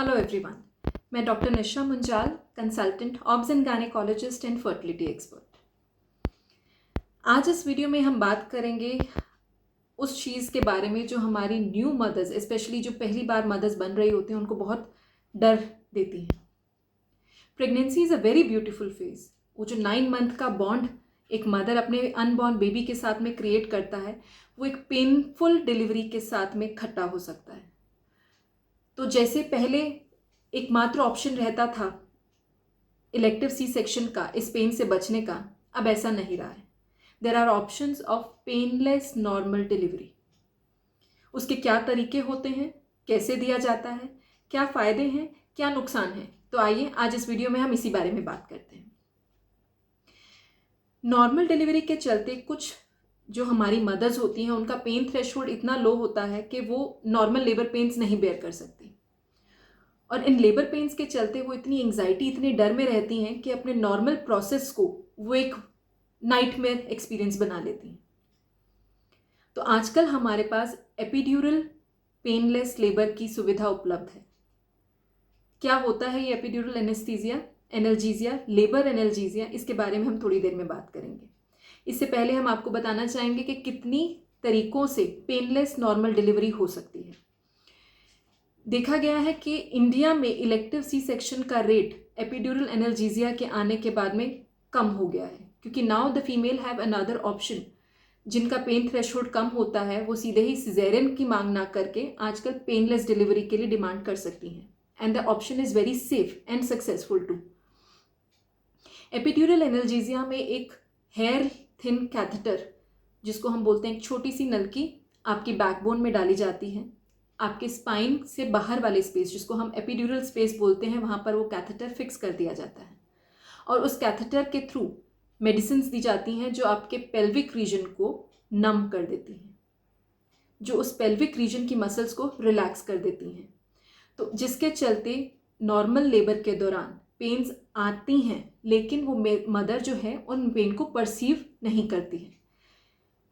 Hello everyone, मैं doctor Nisha Munjal, consultant obs and gynaecologist and fertility expert. आज इस video में हम बात करेंगे उस चीज़ के बारे में जो हमारी न्यू मदर्स, स्पेशली जो पहली बार मदर्स बन रही होती हैं, उनको बहुत डर देती हैं। Pregnancy is a very beautiful phase. वो जो 9 मंथ का बॉन्ड एक मदर अपने अनबॉर्न बेबी के साथ में क्रिएट करता है, वो एक पेनफुल डिलीवरी के साथ में खट्टा हो सकता है। तो जैसे पहले एकमात्र ऑप्शन रहता था इलेक्टिव सी सेक्शन का, इस पेन से बचने का, अब ऐसा नहीं रहा है। There are options of painless normal delivery. उसके क्या तरीके होते हैं, कैसे दिया जाता है, क्या फ़ायदे हैं, क्या नुकसान हैं, तो आइए आज इस वीडियो में हम इसी बारे में बात करते हैं। नॉर्मल डिलीवरी के चलते कुछ जो हमारी मदर्स होती हैं, उनका पेन थ्रेशोल्ड इतना लो होता है कि वो नॉर्मल लेबर पेन्स नहीं बेयर कर सकती, और इन लेबर पेन्स के चलते वो इतनी एंग्जाइटी, इतने डर में रहती हैं कि अपने नॉर्मल प्रोसेस को वो एक नाइटमेयर एक्सपीरियंस बना लेती हैं। तो आजकल हमारे पास एपिड्यूरल पेनलेस लेबर की सुविधा उपलब्ध है। क्या होता है ये epidural anaesthesia, analgesia, labour analgesia, इसके बारे में हम थोड़ी देर में बात करेंगे। इससे पहले हम आपको बताना चाहेंगे कि कितनी तरीकों से पेनलेस नॉर्मल डिलीवरी हो सकती है। देखा गया है कि इंडिया में इलेक्टिव सी सेक्शन का रेट एपिड्यूरल एनाल्जेसिया के आने के बाद में कम हो गया है, क्योंकि now the female have another option. जिनका पेन थ्रेशोल्ड कम होता है वो सीधे ही सिजेरियन की मांग ना करके आजकल पेनलेस डिलीवरी के लिए डिमांड कर सकती हैं, and the option is very safe and successful too. Epidural analgesia में एक हेयर थिन कैथेटर, जिसको हम बोलते हैं एक छोटी सी नलकी, आपकी बैकबोन में डाली जाती है। आपके स्पाइन से बाहर वाले स्पेस, जिसको हम एपिड्यूरल स्पेस बोलते हैं, वहाँ पर वो कैथेटर फिक्स कर दिया जाता है, और उस कैथेटर के थ्रू मेडिसिन दी जाती हैं जो आपके पेल्विक रीजन को नम कर देती हैं, जो उस पेल्विक रीजन की मसल्स को रिलैक्स कर देती हैं। तो जिसके चलते नॉर्मल लेबर के दौरान पेन्स आती हैं, लेकिन वो मदर जो है उन पेन को परसीव नहीं करती है।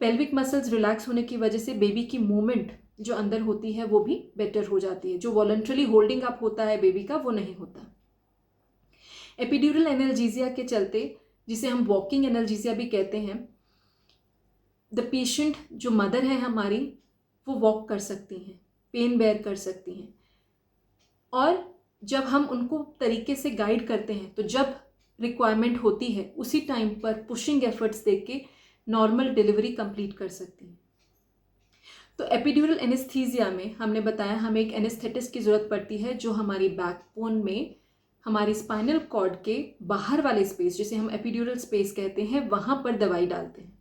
पेल्विक मसल्स रिलैक्स होने की वजह से बेबी की मूवमेंट जो अंदर होती है वो भी बेटर हो जाती है। जो वॉलंटरली होल्डिंग अप होता है बेबी का, वो नहीं होता। एपिड्यूरल एनाल्जेसिया के चलते, जिसे हम वॉकिंग एनाल्जेसिया भी कहते हैं, द पेशेंट जो मदर है हमारी, वो वॉक कर सकती हैं, पेन बेयर कर सकती हैं, और जब हम उनको तरीके से गाइड करते हैं तो जब रिक्वायरमेंट होती है उसी टाइम पर पुशिंग एफर्ट्स दे के नॉर्मल डिलीवरी कंप्लीट कर सकती हैं। तो एपिड्यूरल एनेस्थीसिया में हमने बताया हमें एक एनेस्थेटिस्ट की ज़रूरत पड़ती है, जो हमारी बैकबोन में हमारी स्पाइनल कॉर्ड के बाहर वाले स्पेस, जिसे हम एपिड्यूरल स्पेस कहते हैं, वहाँ पर दवाई डालते हैं।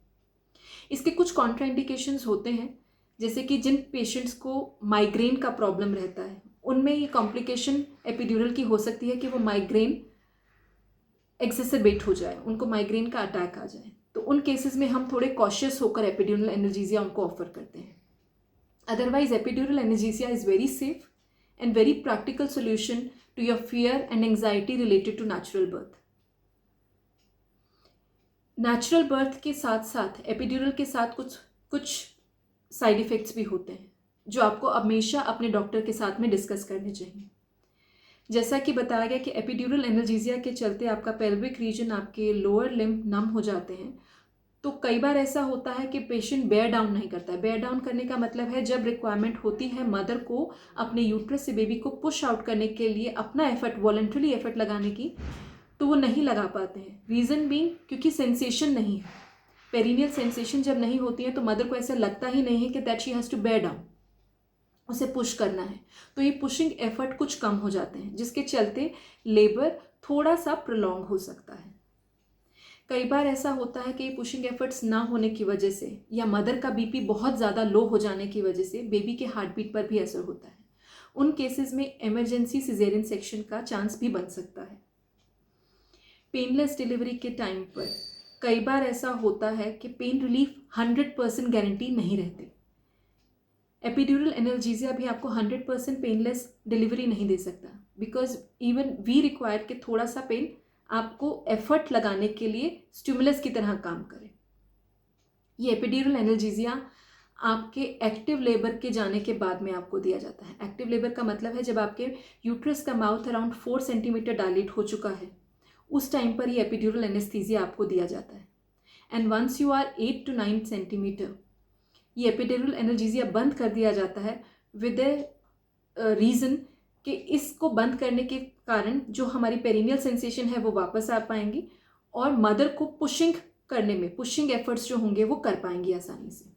इसके कुछ कॉन्ट्राइंडिकेशंस होते हैं, जैसे कि जिन पेशेंट्स को माइग्रेन का प्रॉब्लम रहता है, उनमें ये कॉम्प्लिकेशन एपिड्यूरल की हो सकती है कि वो माइग्रेन एक्सेसरबेट हो जाए, उनको माइग्रेन का अटैक आ जाए। तो उन केसेस में हम थोड़े कॉशियस होकर एपिड्यूरल एनाल्जेसिया उनको ऑफर करते हैं। Otherwise, epidural anesthesia is very safe and very practical solution to your fear and anxiety related to natural birth. Natural birth के साथ साथ एपिड्यूरल के साथ कुछ साइड इफ़ेक्ट्स भी होते हैं, जो आपको हमेशा अपने डॉक्टर के साथ में डिस्कस करने चाहिए। जैसा कि बताया गया कि एपिड्यूरल एनाल्जेसिया के चलते आपका पेल्विक रीजन, आपके लोअर लिम्ब नम हो जाते हैं। तो कई बार ऐसा होता है कि पेशेंट बेयर डाउन नहीं करता है। बेयर डाउन करने का मतलब है जब रिक्वायरमेंट होती है मदर को अपने यूट्रस से बेबी को पुश आउट करने के लिए अपना एफर्ट, वॉलंटरी एफर्ट लगाने की, तो वो नहीं लगा पाते हैं। रीज़न बीइंग क्योंकि सेंसेशन नहीं है, पेरिनियल सेंसेशन जब नहीं होती है तो मदर को ऐसा लगता ही नहीं है कि that she has to bear down, उसे पुश करना है। तो ये पुशिंग एफर्ट कुछ कम हो जाते हैं, जिसके चलते लेबर थोड़ा सा प्रोलॉन्ग हो सकता है। कई बार ऐसा होता है कि पुशिंग एफर्ट्स ना होने की वजह से या मदर का बीपी बहुत ज़्यादा लो हो जाने की वजह से बेबी के हार्ट बीट पर भी असर होता है। उन केसेस में इमरजेंसी सिजेरियन सेक्शन का चांस भी बन सकता है। पेनलेस डिलीवरी के टाइम पर कई बार ऐसा होता है कि पेन रिलीफ 100% गारंटी नहीं रहती। एपिड्यूरल एनाल्जेसिया भी आपको 100% पेनलेस डिलीवरी नहीं दे सकता, बिकॉज इवन वी रिक्वायर कि थोड़ा सा पेन आपको एफर्ट लगाने के लिए स्टिमुलस की तरह काम करे। ये एपिड्यूरल एनाल्जेसिया आपके एक्टिव लेबर के जाने के बाद में आपको दिया जाता है। एक्टिव लेबर का मतलब है जब आपके यूट्रस का माउथ अराउंड 4 सेंटीमीटर डायलेट हो चुका है, उस टाइम पर ये एपिड्यूरल एनेस्थीसिया आपको दिया जाता है। And once you are 8 to 9 centimetre, ये एपिड्यूरल एनाल्जेसिया बंद कर दिया जाता है विद ए रीज़न कि इसको बंद करने के कारण जो हमारी पेरिनियल सेंसेशन है वो वापस आ पाएंगी और मदर को पुशिंग करने में, पुशिंग एफर्ट्स जो होंगे वो कर पाएंगी आसानी से।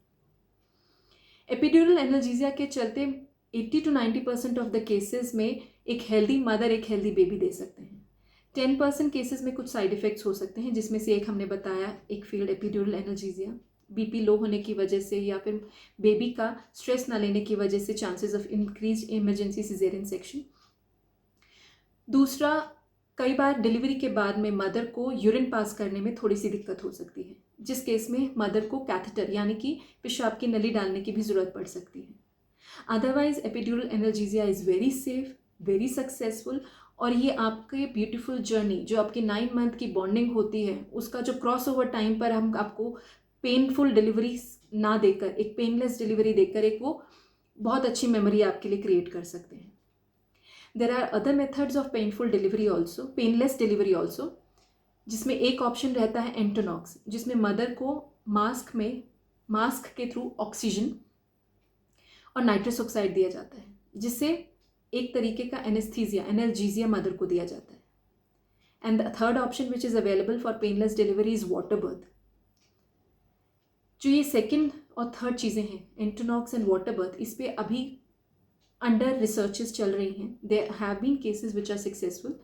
एपिड्यूरल एनाल्जेसिया के चलते 80 to 90% ऑफ द केसेस में एक हेल्दी मदर एक हेल्दी बेबी दे सकते हैं। 10% केसेस में कुछ साइड इफ़ेक्ट्स हो सकते हैं, जिसमें से एक हमने बताया, एक field epidural analgesia, BP low होने की वजह से या फिर बेबी का स्ट्रेस ना लेने की वजह से chances of increase emergency caesarean section. दूसरा, कई बार डिलीवरी के बाद में मदर को यूरिन पास करने में थोड़ी सी दिक्कत हो सकती है, जिस केस में मदर को कैथेटर यानी कि पेशाब की नली डालने की भी ज़रूरत पड़ सकती है। Otherwise epidural analgesia is very safe, very successful, और ये आपके ब्यूटीफुल जर्नी, जो आपकी 9 मंथ की बॉन्डिंग होती है, उसका जो क्रॉस ओवर टाइम पर हम आपको पेनफुल डिलीवरी ना देकर, एक पेनलेस डिलीवरी देकर, एक वो बहुत अच्छी मेमोरी आपके लिए क्रिएट कर सकते हैं। There are other methods of painful delivery also, painless delivery also, जिसमें एक ऑप्शन रहता है एंटोनॉक्स, जिसमें मदर को मास्क के थ्रू ऑक्सीजन और नाइट्रस ऑक्साइड दिया जाता है, जिससे एक तरीके का एनाल्जेसिया मदर को दिया जाता है। And the third option which is available for painless delivery is water birth. जो ये सेकंड और थर्ड चीज़ें हैं, एंटोनॉक्स एंड वाटर बर्थ, इस पे अभी अंडर रिसर्चेस चल रही हैं। There have been cases which are successful,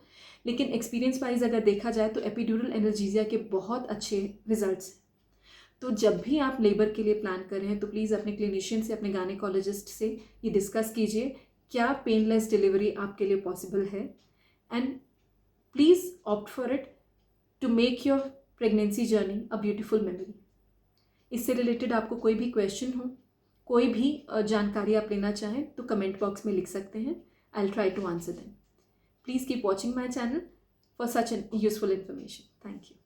लेकिन एक्सपीरियंस वाइज अगर देखा जाए तो एपिड्यूरल एनाल्जेसिया के बहुत अच्छे रिजल्ट्स हैं। तो जब भी आप लेबर के लिए प्लान कर रहे हैं तो प्लीज़ अपने क्लिनिशियन से, अपने गायनेकोलॉजिस्ट से ये डिस्कस कीजिए क्या पेनलेस डिलीवरी आपके लिए पॉसिबल है, and please opt for it to make your pregnancy journey a beautiful memory. इससे रिलेटेड आपको कोई भी क्वेश्चन हो, कोई भी जानकारी आप लेना चाहें तो कमेंट बॉक्स में लिख सकते हैं। I will try to answer them. Please keep watching my channel for such an useful information. Thank you.